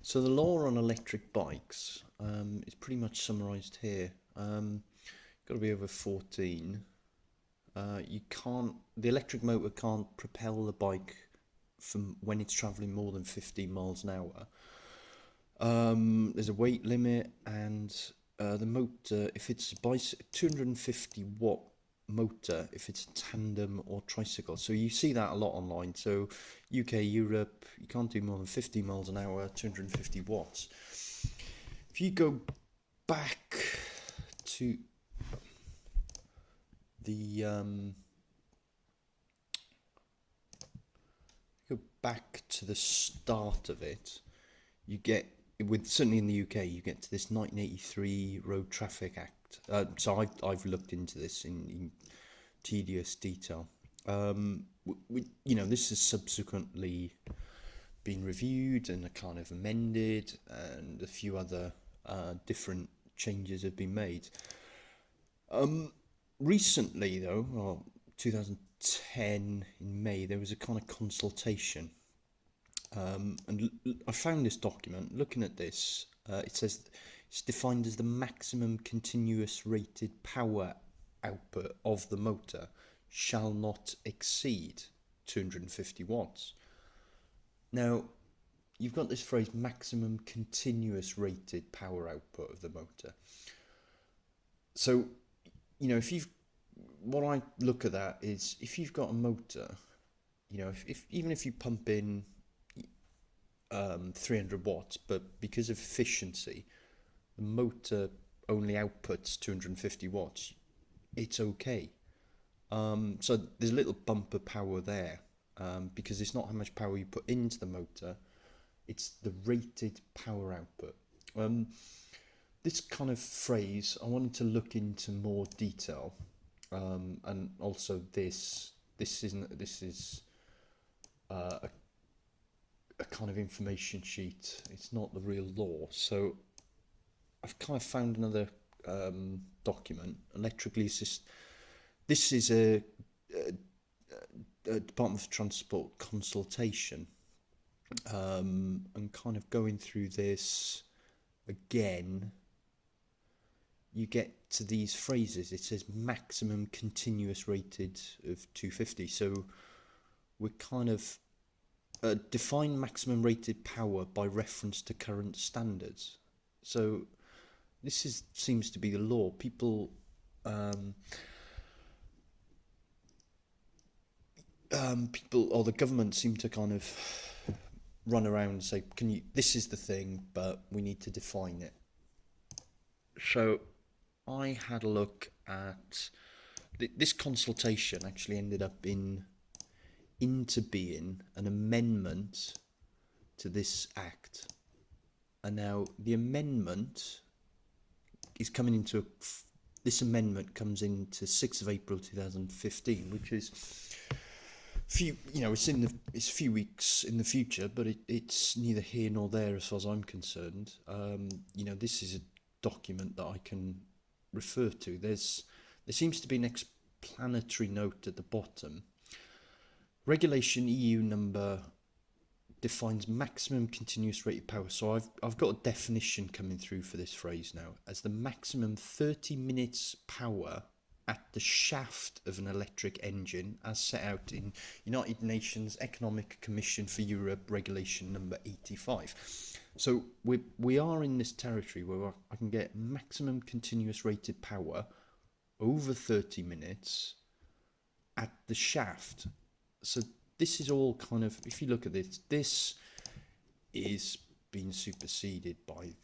So the law on electric bikes is pretty much summarised here. Got to be over 14. You can't. The electric motor can't propel the bike from when it's travelling more than 15 miles an hour. There's a weight limit, and the motor, if it's a 250 watt motor, if it's a tandem or tricycle. So you see that a lot online. So UK, Europe, you can't do more than 50 miles an hour, 250 watts. If you go back to the start of it, you get, with certainly in the UK, you get to this 1983 Road Traffic Act. So I've looked into this in tedious detail. This has subsequently been reviewed and kind of amended, and a few other different changes have been made. Recently, though, 2010 in May, there was a kind of consultation. And I found this document. Looking at this, it says it's defined as the maximum continuous rated power output of the motor shall not exceed 250 watts. Now, you've got this phrase, maximum continuous rated power output of the motor. So, what I look at that is, if you've got a motor, even if you pump in 300 watts, but because of efficiency, the motor only outputs 250 watts, it's okay. So there's a little bumper power there, because it's not how much power you put into the motor, it's the rated power output. This kind of phrase, I wanted to look into more detail, and also this is a kind of information sheet. It's not the real law. So I've kind of found another document, electrically assist. This is a Department of Transport consultation, and kind of going through this again, you get to these phrases. It says maximum continuous rated of 250. So we're kind of define maximum rated power by reference to current standards. So this seems to be the law. People or the government seem to kind of run around and say, this is the thing, but we need to define it. So I had a look at this consultation. Actually ended up into being an amendment to this act, and now the amendment is coming into this amendment comes into 6th of April 2015, which is it's a few weeks in the future, but it's neither here nor there as far as I'm concerned. This is a document that I can refer to. There seems to be an explanatory note at the bottom. Regulation EU number defines maximum continuous rated power. So I've got a definition coming through for this phrase now as the maximum 30 minutes power at the shaft of an electric engine, as set out in United Nations Economic Commission for Europe Regulation number 85. So we are in this territory where I can get maximum continuous rated power over 30 minutes at the shaft. So this is all kind of, if you look at this is being superseded by,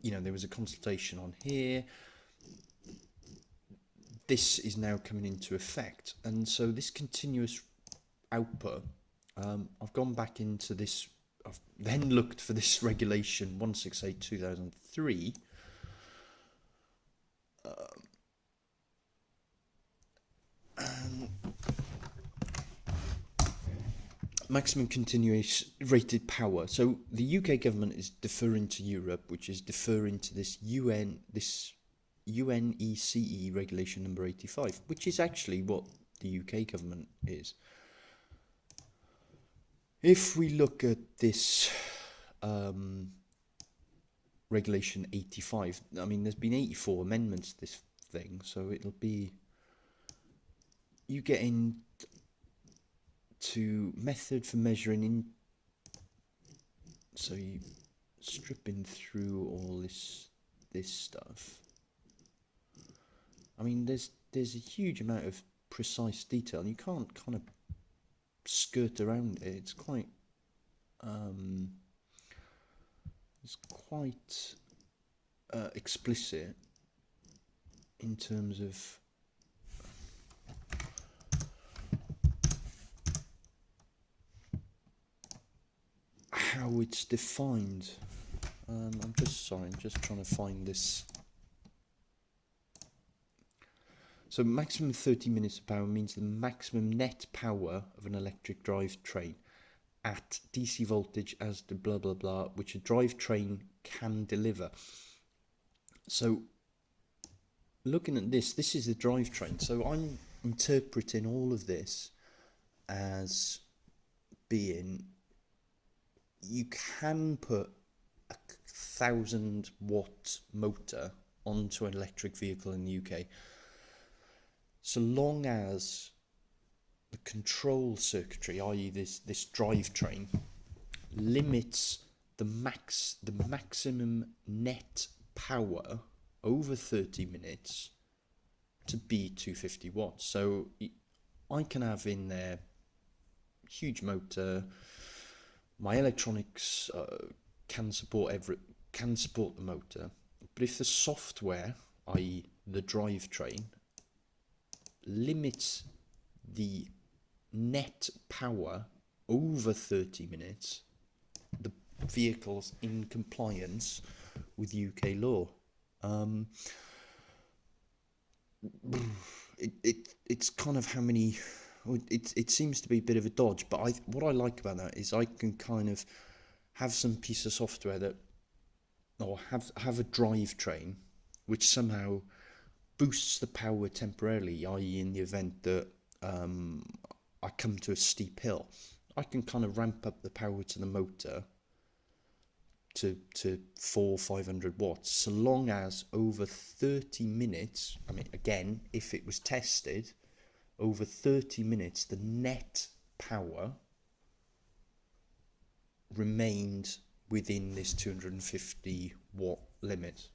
there was a consultation on here. This is now coming into effect. And so this continuous output, I've gone back into this, I've then looked for this regulation 168/2003. Maximum continuous rated power. So the UK government is deferring to Europe, which is deferring to this UNECE regulation number 85, which is actually what the UK government is. If we look at this regulation 85. I mean, there's been 84 amendments to this thing, so it'll be, you get in to method for measuring in, so you stripping through all this stuff. I mean, there's a huge amount of precise detail, and you can't kind of skirt around it. It's quite explicit in terms of how it's defined. I'm just trying to find this. So maximum 30 minutes of power means the maximum net power of an electric drivetrain at DC voltage as the blah blah blah, which a drivetrain can deliver. So looking at this is the drivetrain. So I'm interpreting all of this as being, you can put a 1,000-watt motor onto an electric vehicle in the UK, so long as the control circuitry, i.e. this drivetrain, limits the maximum net power over 30 minutes to be 250 watts. So I can have in there huge motor, my electronics can support the motor, but if the software, i.e. the drivetrain, limits the net power over 30 minutes, the vehicle's in compliance with UK law. It's kind of how many, it seems to be a bit of a dodge, but what I like about that is I can kind of have some piece of software that, or have a drivetrain which somehow boosts the power temporarily, i.e. in the event that I come to a steep hill, I can kind of ramp up the power to the motor to 400-500 watts, so long as over 30 minutes, I mean, again, if it was tested, over 30 minutes, the net power remained within this 250 watt limit.